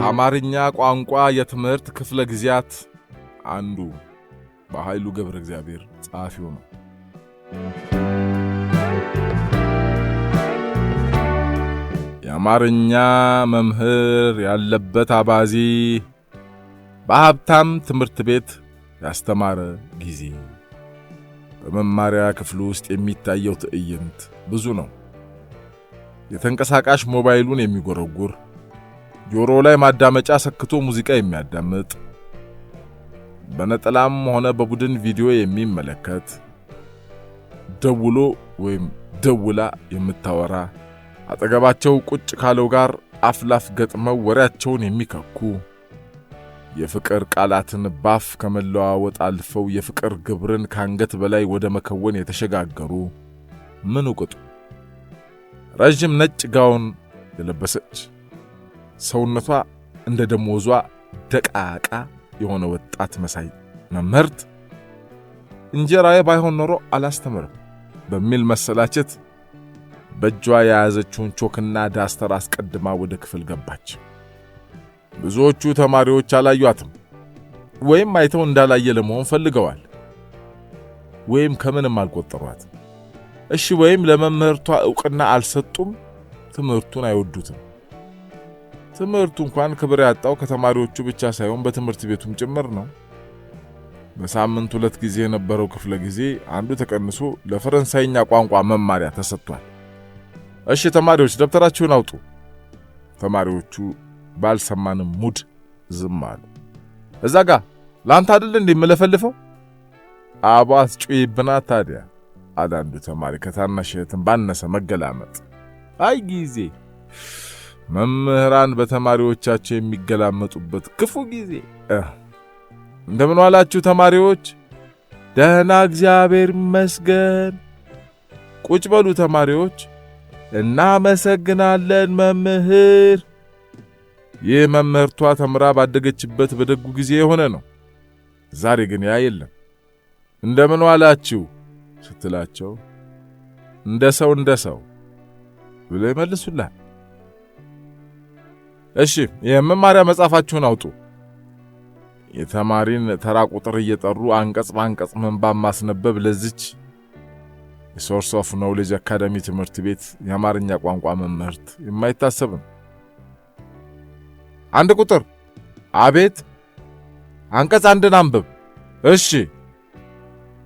ከአማርኛ ቋንቋ የትምህርት ክፍለ ጊዜያት አንዱ በኃይሉ ገብረ እግዚአብሔር ጻፊው ነው። የአማርኛ መምህር ያለበት አባዚ በሀብታም ትምህርት ቤት ያስተማረ ጊዜ በመማሪያ ክፍሉ ውስጥ የሚታየው ትዕይንት ብዙ ነው። የተንቀሳቃሽ ሞባይሉን የሚጎረጉር፣ ጆሮ ላይ ማዳመጫ ሰክቶ ሙዚቃ የሚያዳምጥ፣ በነጠላም ሆነ በቡድን ቪዲዮ የሚመለከት፣ ደውሎ ወይም ደውላ የምታወራ፣ አጠገባቸው ቁጭ ካለው ጋር አፍላፍ ገጥመው ወሬያቸውን የሚከኩ፣ የፍቅር ቃላትን ባፍ ከመለዋወጥ አልፈው የፍቅር ግብርን ካንገት በላይ ወደ መከወን የተሸጋገሩ፣ ምን ቅጡ ረጅም ነጭ ጋውን የለበሰች፣ ሰውነቷ እንደ ደሞዟ ደቃቃ የሆነ ወጣት መሳይ መምህርት እንጀራዬ ባይሆን ኖሮ አላስተምርም በሚል መሰላቸት በእጇ የያዘችውን ቾክና ዳስተር አስቀድማ ወደ ክፍል ገባች። ብዙዎቹ ተማሪዎች አላዩአትም፣ ወይም አይተው እንዳላየ ለመሆን ፈልገዋል፣ ወይም ከምንም አልቆጠሯት። እሺ ወይም ለመምህርቷ ዕውቅና አልሰጡም፣ ትምህርቱን አይወዱትም። ትምህርቱ እንኳን ክብር ያጣው ከተማሪዎቹ ብቻ ሳይሆን በትምህርት ቤቱም ጭምር ነው። በሳምንት 2 ጊዜ የነበረው ክፍለ ጊዜ አንዱ ተቀንሶ ለፈረንሳይኛ ቋንቋ መማሪያ ተሰጥቷል። እሺ ተማሪዎች ደብተራችሁን አውጡ። ተማሪዎቹ ባልሰማንም ሙድ ዝም አሉ። እዛ ጋ ላንተ አይደል እንደምለፈልፈው አባስ ጩይብና ታዲያ አለ አንዱ ተማሪ ከታናሽ እህቱም ባነሰ መገላመጥ። አይ ጊዜ መምህራን በተማሪዎቻቸው የሚገላመጡበት ክፉ ጊዜ። እንደምን ዋላችሁ ተማሪዎች? ደህና እግዚአብሔር ይመስገን። ቁጭ በሉ ተማሪዎች። እናመሰግናለን መምህር። ይህ መምህርቷ ተምራ ባደገችበት በደጉ ጊዜ የሆነ ነው። ዛሬ ግን ያ የለም። እንደምን ዋላችሁ ስትላቸው እንደ ሰው ብለው ይመልሱላል። እሺ የመማሪያ መጽሐፋችሁን አውጡ። የተማሪን ተራ ቁጥር እየጠሩ አንቀጽ በአንቀጽ ምንባብ ማስነበብ ለዚች የሶርስ ኦፍ ኖውሌጅ አካዳሚ ትምህርት ቤት የአማርኛ ቋንቋ መምህርት የማይታሰብ ነው። አንድ ቁጥር አቤት። አንቀጽ አንድን አንብብ። እሺ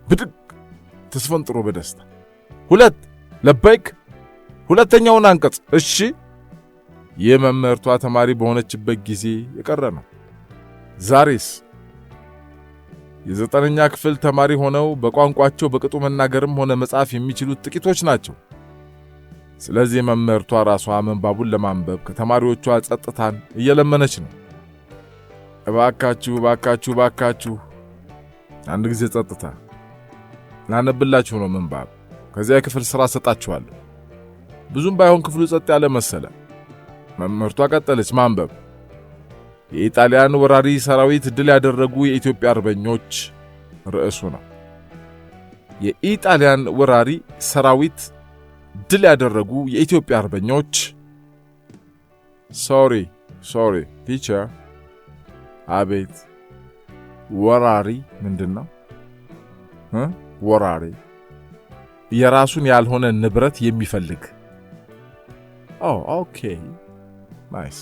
ብድግ ተስፈንጥሮ በደስታ 2 ለባይክ ሁለተኛውን አንቀጽ። እሺ የመምህርቷ ተማሪ በሆነችበት ጊዜ የቀረ ነው። ዛሬስ የ9ኛ ክፍል ተማሪ ሆነው በቋንቋቸው በቅጡ መናገርም ሆነ መጻፍ የሚችሉት ጥቂቶች ናቸው። ስለዚህ መምህርቷ ራሷ መንባቡን ለማንበብ ከተማሪዎቿ ጸጥታን እየለመነች ነው። እባካችሁ አንድ ጊዜ ጸጥታ፣ ላነብላችሁ ነው መንባብ። ከዚያ የክፍል ሥራ ሰጣችኋለሁ። ብዙም ባይሆን ክፍሉ ጸጥ ያለ መሰለ። መምህርቷ ቀጠለች ማንበብ። የኢጣሊያን ወራሪ ሰራዊት ድል ያደረጉ የኢትዮጵያ አርበኞች ርዕሱ ነው። የኢጣሊያን ወራሪ ሰራዊት ድል ያደረጉ የኢትዮጵያ አርበኞች። ሶሪ ቲቸር። አቤት። ወራሪ ምንድነው? ወራሪ የራሱን ያልሆነ ንብረት የሚፈልግ። ኦኬ ናይስ።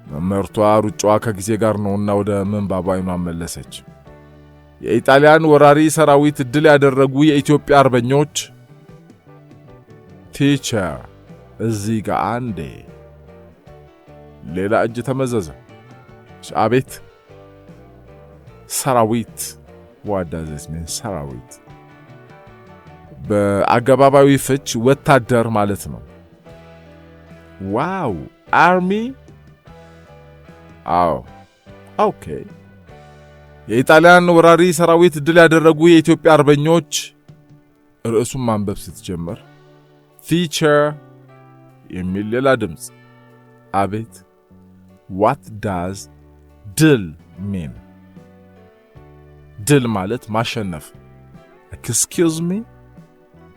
መምህርቷ ሩጫዋ ከጊዜ ጋር ነውና ወደ ምንባቡ አይኗን መለሰች። የኢጣሊያን ወራሪ ሰራዊት ድል ያደረጉ የኢትዮጵያ አርበኞች። ቲቸር እዚህ ጋር አንዴ ሌላ እጅ ተመዘዘ። አቤት። ሰራዊት what does this mean? ሰራዊት በአገባባዊ ፍች ወታደር ማለት ነው። ዋው አርሚ። ኦኬ። የኢጣሊያን ወራሪ ሰራዊት ድል ያደረጉ የኢትዮጵያ አርበኞች። ርዕሱን ማንበብ ስትጀምር ቲቸር የሚል ሌላ ድምፅ። አቤት። what does ድል mean? ድል ማለት ማሸነፍ። excuse me።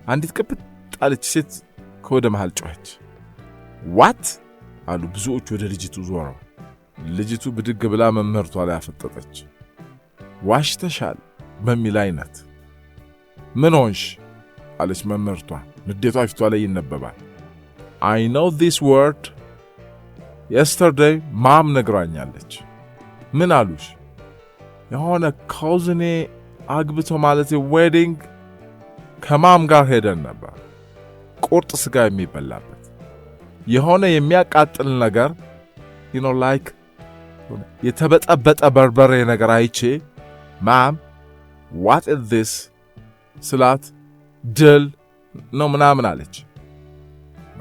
አንዲት ቅብጥ ጣለች ሴት ከወደ መሃል ጮኸች። what አሉ ብዙዎቹ ወደ ልጅቱ ዞረው። ልጅቱ ብድግ ብላ መምህርቷ ላይ አፈጠጠች። ዋሽተሻል በሚል አይነት። ምን ሆንሽ አለች መምህርቷ። ንዴቷ ፊቷ ላይ ይነበባል። I know this word. yesterday ማም ነግራኛለች። ምን አሉሽ? የሆነ ካውዝኔ አግብቶ ማለት ዌዲንግ ከማም ጋር ሄደን ነበር። ቁርጥ ስጋ የሚበላበት የሆነ የሚያቃጥል ነገር like የተበጠበጠ በርበሬ ነገር አይቼ ማም what is this ስላት ድል ነው ምናምን አለች።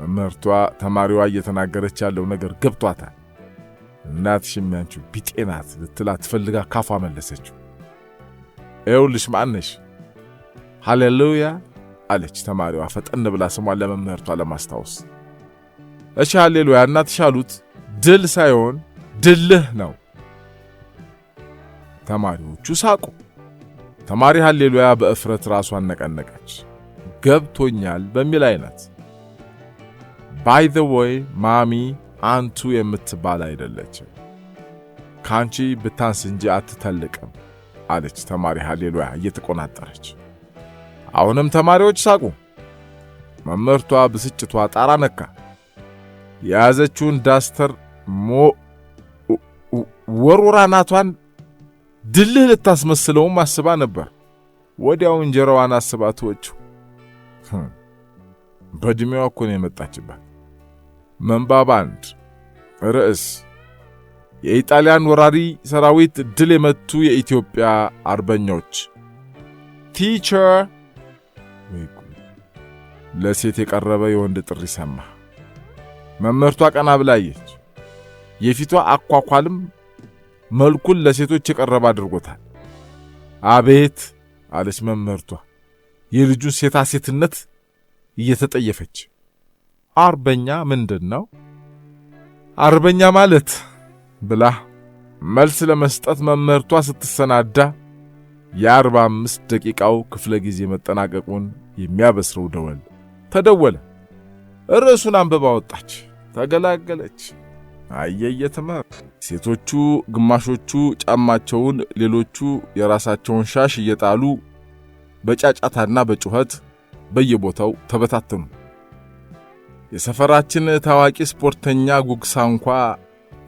መምህርቷ ተማሪዋ እየተናገረች ያለው ነገር ገብቷታል። እናትሽም ያንቺ ቢጤናት ልትላት ፈልጋ ካፏ መለሰችው። ይኸውልሽ ማነሽ? ሃሌሉያ አለች ተማሪዋ ፈጠን ብላ ስሟን ለመምህርቷ ለማስታወስ። እሺ ሃሌሉያ እናትሽ አሉት። ድል ሳይሆን ድልህ ነው። ተማሪዎቹ ሳቁ። ተማሪ ሃሌሉያ በእፍረት ራሷን ነቀነቀች። ገብቶኛል በሚል አይነት። by the way ማሚ አንቱ የምትባል አይደለችም። ካንቺ ብታንስ እንጂ አትተልቅም አለች ተማሪ ሃሌሉያ እየተቆናጠረች። አሁንም ተማሪዎች ሳቁ። መምህርቷ ብስጭቷ ጣራ ነካ። የያዘችውን ዳስተር ወርውራናቷን ድልህ ልታስመስለውም አስባ ነበር። ወዲያው እንጀራዋን አስባ ተወችው። በድሜዋ እኮ ነው የመጣችባት። መንባብ 1 ርዕስ የኢጣሊያን ወራሪ ሰራዊት ድል የመቱ የኢትዮጵያ አርበኞች። ቲቸር ለሴት የቀረበ የወንድ ጥሪ ሰማ። መምህርቷ ቀና ብላየች። የፊቷ አኳኳልም መልኩን ለሴቶች የቀረበ አድርጎታል። አቤት አለች መምህርቷ የልጁን ሴታሴትነት እየተጠየፈች። አርበኛ ምንድነው? አርበኛ ማለት ብላ መልስ ለመስጠት መምህርቷ ስትሰናዳ የ45 ደቂቃው ክፍለ ጊዜ መጠናቀቁን የሚያበስረው ደወል ተደወለ። ርዕሱን አንብባ ወጣች። ተገላገለች። አየየተማር ሴቶቹ ግማሾቹ ጫማቸውን ሌሎቹ የራሳቸውን ሻሽ እየጣሉ በጫጫታና በጩኸት በየቦታው ተበታተኑ። የሰፈራችን ታዋቂ ስፖርተኛ ጉግሳ እንኳ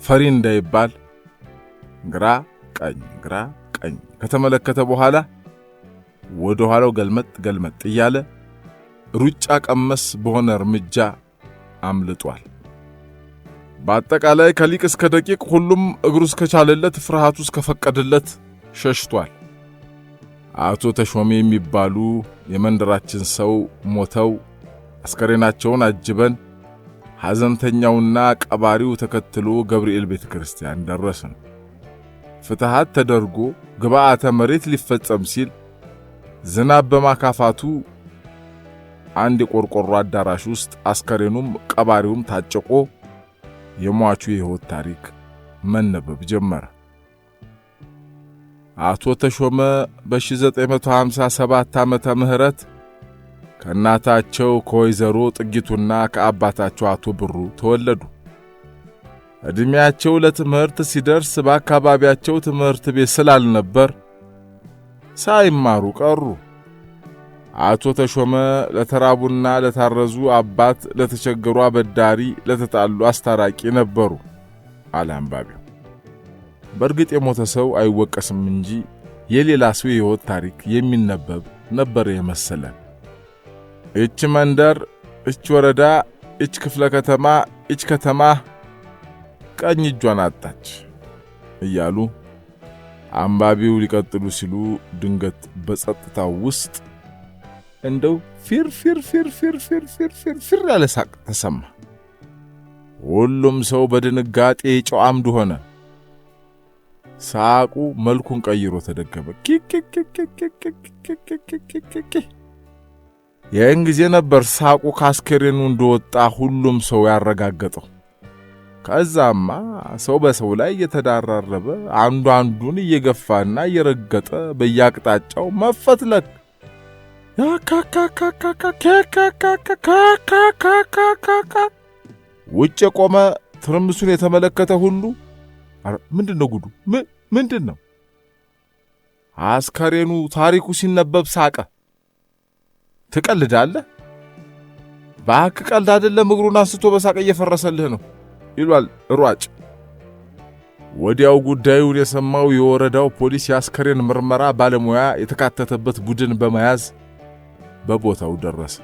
ፈሪ እንዳይባል ግራ ቀኝ ከተመለከተ በኋላ ወደ ኋላው ገልመጥ እያለ ሩጫ ቀመስ በሆነ እርምጃ አምልጧል። በአጠቃላይ ከሊቅ እስከ ደቂቅ ሁሉም እግሩ እስከቻለለት ፍርሃቱ እስከፈቀደለት ሸሽቷል። አቶ ተሾሜ የሚባሉ የመንደራችን ሰው ሞተው አስከሬናቸውን አጅበን ሐዘንተኛውና ቀባሪው ተከትሎ ገብርኤል ቤተክርስቲያን ደረስን። ፍትሃት ተደርጎ ግብአተ መሬት ሊፈጸም ሲል ዝናብ በማካፋቱ አንድ የቆርቆሮ አዳራሽ ውስጥ አስከሬኑም ቀባሪውም ታጭቆ የሟቹ የሕይወት ታሪክ መነበብ ጀመረ። አቶ ተሾመ በ1957 ዓመተ ምህረት ከእናታቸው ከወይዘሮ ጥጊቱና ከአባታቸው አቶ ብሩ ተወለዱ። እድሜያቸው ለትምህርት ሲደርስ በአካባቢያቸው ትምህርት ቤት ስላልነበር ሳይማሩ ቀሩ። አቶ ተሾመ ለተራቡና ለታረዙ አባት፣ ለተቸገሩ አበዳሪ፣ ለተጣሉ አስታራቂ ነበሩ አለ አንባቢው። በእርግጥ የሞተ ሰው አይወቀስም እንጂ የሌላ ሰው የሕይወት ታሪክ የሚነበብ ነበር የመሰለን። እች መንደር፣ እች ወረዳ፣ እች ክፍለ ከተማ፣ እች ከተማ ቀኝ እጇን አጣች እያሉ አንባቢው ሊቀጥሉ ሲሉ ድንገት በጸጥታው ውስጥ እንደው ፊር ያለ ሳቅ ተሰማ። ሁሉም ሰው በድንጋጤ ጨው አምድ ሆነ። ሳቁ መልኩን ቀይሮ ተደገመ። ያን ጊዜ ነበር ሳቁ ካስከሬኑ እንደወጣ ሁሉም ሰው ያረጋገጠው። ከዛማ ሰው በሰው ላይ እየተዳራረበ አንዱ አንዱን እየገፋና እየረገጠ በየአቅጣጫው መፈትለክ ውጭ የቆመ ትርምሱን የተመለከተ ሁሉ ምንድነው ጉዱ? ምንድነው? አስከሬኑ ታሪኩ ሲነበብ ሳቀ። ትቀልዳለህ? ባክ ቀልድ አይደለም፣ እግሩን አንስቶ በሳቀ እየፈረሰልህ ነው ይሏል ሯጭ። ወዲያው ጉዳዩን የሰማው የወረዳው ፖሊስ የአስከሬን ምርመራ ባለሙያ የተካተተበት ቡድን በመያዝ በቦታው ደረሰ።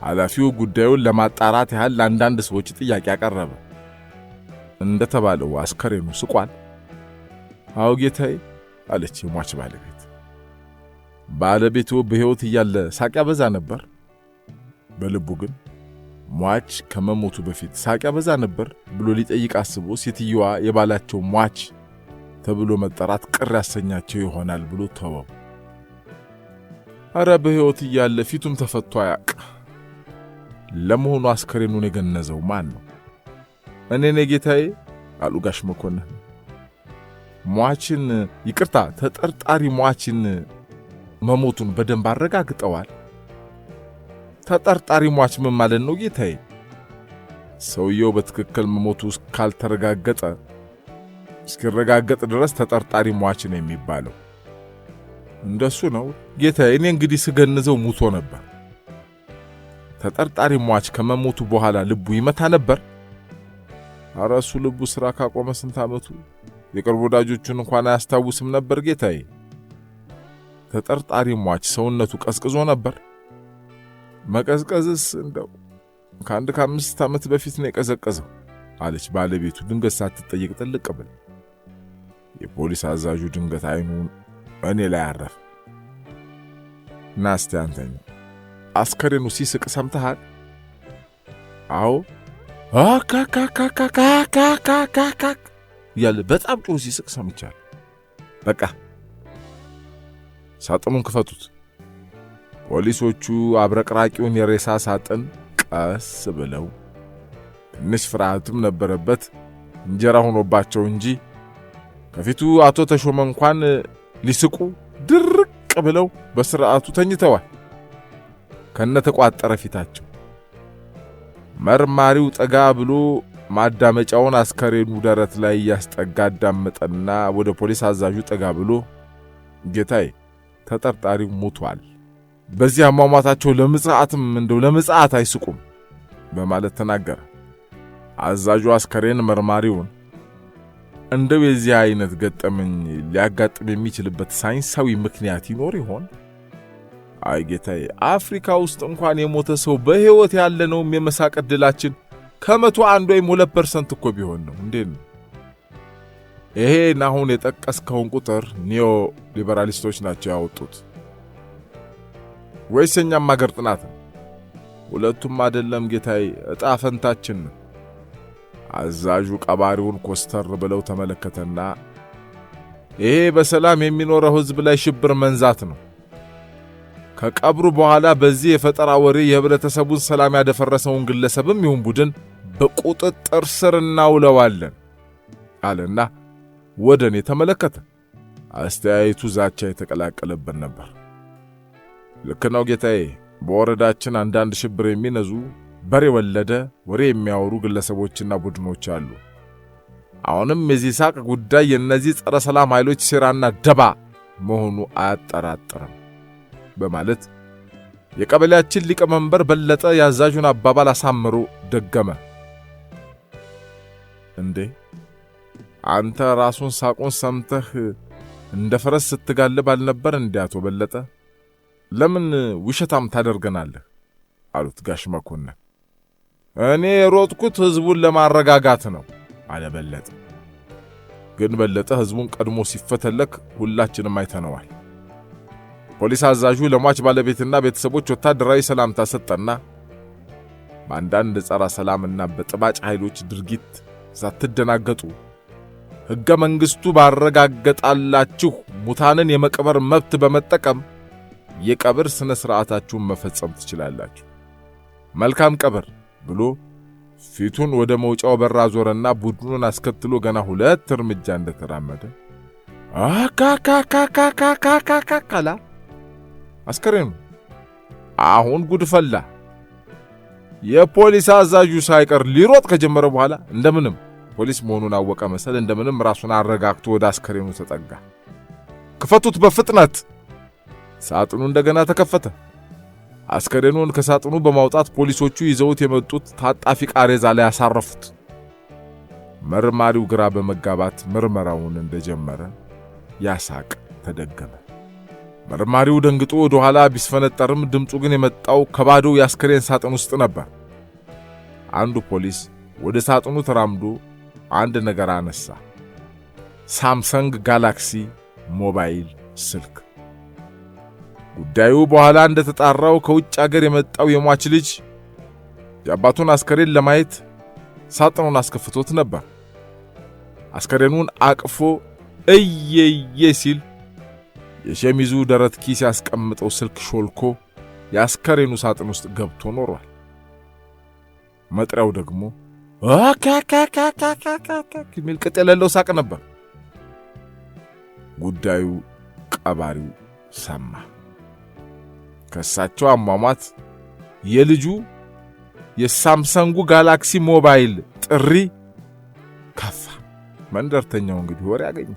ኃላፊው ጉዳዩን ለማጣራት ያህል ለአንዳንድ ሰዎች ጥያቄ አቀረበ። እንደተባለው አስከሬኑ ስቋል? አዎ ጌታዬ አለች የሟች ባለቤት። ባለቤቱ በሕይወት እያለ ሳቅ ያበዛ ነበር። በልቡ ግን ሟች ከመሞቱ በፊት ሳቅ ያበዛ ነበር ብሎ ሊጠይቅ አስቦ ሴትየዋ የባላቸው ሟች ተብሎ መጠራት ቅር ያሰኛቸው ይሆናል ብሎ ተወው። አረ በሕይወት እያለ ፊቱም ተፈቶ አያቅ። ለመሆኑ አስከሬኑን የገነዘው ማን ነው? እኔ ነኝ ጌታዬ አሉ ጋሽ መኮንን። ሟችን ይቅርታ፣ ተጠርጣሪ ሟችን መሞቱን በደንብ አረጋግጠዋል? ተጠርጣሪ ሟች ምን ማለት ነው ጌታዬ? ሰውየው በትክክል መሞቱ እስኪረጋገጥ ድረስ ተጠርጣሪ ሟች ነው የሚባለው። እንደሱ ነው ጌታዬ። እኔ እንግዲህ ስገንዘው ሙቶ ነበር። ተጠርጣሪ ሟች ከመሞቱ በኋላ ልቡ ይመታ ነበር? ኧረ እሱ ልቡ ሥራ ካቆመ ስንት ዓመቱ። የቅርብ ወዳጆቹን እንኳን አያስታውስም ነበር ጌታዬ። ተጠርጣሪ ሟች ሰውነቱ ቀዝቅዞ ነበር? መቀዝቀዝስ እንደው ከ5 ዓመት በፊት ነው የቀዘቀዘው አለች ባለቤቱ ድንገት ሳትጠይቅ ጥልቅ ብላ። የፖሊስ አዛዡ ድንገት አይኑን እኔ ላይ አረፈ። ናስቲ አንተኝ አስከሬኑ ሲስቅ ሰምተሃል? አዎ አካካካካካካካካ ያለ በጣም ጮህ ሲስቅ ሰምቻለሁ። በቃ ሳጥኑን ክፈቱት። ፖሊሶቹ አብረቅራቂውን የሬሳ ሳጥን ቀስ ብለው ትንሽ ፍርሃትም ነበረበት እንጀራ ሆኖባቸው እንጂ ከፊቱ አቶ ተሾመ እንኳን ሊስቁ ድርቅ ብለው በስርዓቱ ተኝተዋል ከነተቋጠረ ፊታቸው። መርማሪው ጠጋ ብሎ ማዳመጫውን አስከሬኑ ደረት ላይ ያስጠጋ አዳመጠና ወደ ፖሊስ አዛዡ ጠጋ ብሎ ጌታዬ ተጠርጣሪው ሞቷል፣ በዚህ አሟሟታቸው ለምጽአት አይስቁም በማለት ተናገረ። አዛዡ አስከሬን መርማሪውን እንደው የዚህ አይነት ገጠመኝ ሊያጋጥም የሚችልበት ሳይንሳዊ ምክንያት ይኖር ይሆን? አይ ጌታዬ፣ አፍሪካ ውስጥ እንኳን የሞተ ሰው በሕይወት ያለ ነው የመሳቅ ዕድላችን ከ101 ወይም 2% እኮ ቢሆን ነው። እንዴት ነው ይሄን አሁን የጠቀስከውን ቁጥር ኒዮ ሊበራሊስቶች ናቸው ያወጡት ወይስ እኛም አገር ጥናት? ሁለቱም አይደለም ጌታዬ፣ ዕጣ ፈንታችን ነው። አዛዡ ቀባሪውን ኮስተር ብለው ተመለከተና ይሄ በሰላም የሚኖረው ሕዝብ ላይ ሽብር መንዛት ነው። ከቀብሩ በኋላ በዚህ የፈጠራ ወሬ የህብረተሰቡን ሰላም ያደፈረሰውን ግለሰብም ይሁን ቡድን በቁጥጥር ስር እናውለዋለን አለና ወደኔ ተመለከተ። አስተያየቱ ዛቻ የተቀላቀለበት ነበር። ልክ ነው ጌታዬ፣ በወረዳችን አንዳንድ ሽብር የሚነዙ በሬ ወለደ ወሬ የሚያወሩ ግለሰቦችና ቡድኖች አሉ። አሁንም የዚህ ሳቅ ጉዳይ የእነዚህ ጸረ ሰላም ኃይሎች ሴራና ደባ መሆኑ አያጠራጥርም በማለት የቀበሌያችን ሊቀመንበር በለጠ ያዛዡን አባባል አሳምሮ ደገመ። እንዴ አንተ ራሱን ሳቁን ሰምተህ እንደ ፈረስ ስትጋልብ አልነበር እንዴ አቶ በለጠ? ለምን ውሸታም ታደርገናለህ? አሉት ጋሽ መኮንን። እኔ የሮጥኩት ህዝቡን ለማረጋጋት ነው አለ በለጠ። ግን በለጠ ህዝቡን ቀድሞ ሲፈተለክ ሁላችንም አይተነዋል። ፖሊስ አዛዡ ለሟች ባለቤትና ቤተሰቦች ወታደራዊ ሰላምታ ሰጠና በአንዳንድ ጸረ ሰላምና በጥባጭ ኃይሎች ድርጊት ሳትደናገጡ ሕገ መንግሥቱ ባረጋገጣላችሁ ሙታንን የመቅበር መብት በመጠቀም የቀብር ስነ ሥርዓታችሁን መፈጸም ትችላላችሁ። መልካም ቀብር ብሎ ፊቱን ወደ መውጫው በር አዞረና ቡድኑን አስከትሎ ገና 2 እርምጃ እንደተራመደ አካካካካካካካላ አስከሬኑ አሁን ጉድፈላ። የፖሊስ አዛዡ ሳይቀር ሊሮጥ ከጀመረ በኋላ እንደምንም ፖሊስ መሆኑን አወቀ መሰል እንደምንም ራሱን አረጋግቶ ወደ አስከሬኑ ተጠጋ። ክፈቱት በፍጥነት! ሳጥኑ እንደገና ተከፈተ። አስከሬኑን ከሳጥኑ በማውጣት ፖሊሶቹ ይዘውት የመጡት ታጣፊ ቃሬዛ ላይ ያሳረፉት። መርማሪው ግራ በመጋባት ምርመራውን እንደጀመረ ያሳቅ ተደገመ። መርማሪው ደንግጦ ወደ ኋላ ቢስፈነጠርም ድምፁ ግን የመጣው ከባዶው የአስከሬን ሳጥን ውስጥ ነበር። አንዱ ፖሊስ ወደ ሳጥኑ ተራምዶ አንድ ነገር አነሳ። ሳምሰንግ ጋላክሲ ሞባይል ስልክ። ጉዳዩ በኋላ እንደተጣራው ከውጭ አገር የመጣው የሟች ልጅ የአባቱን አስከሬን ለማየት ሳጥኑን አስከፍቶት ነበር። አስከሬኑን አቅፎ እየየ ሲል የሸሚዙ ደረት ኪስ ያስቀምጠው ስልክ ሾልኮ የአስከሬኑ ሳጥን ውስጥ ገብቶ ኖሯል። መጥሪያው ደግሞ አካካካካካካ የሚል ቅጥ የሌለው ሳቅ ነበር። ጉዳዩ ቀባሪው ሰማ። ከሳቸው አሟሟት የልጁ የሳምሰንጉ ጋላክሲ ሞባይል ጥሪ ከፋ። መንደርተኛው እንግዲህ ወሬ ያገኘ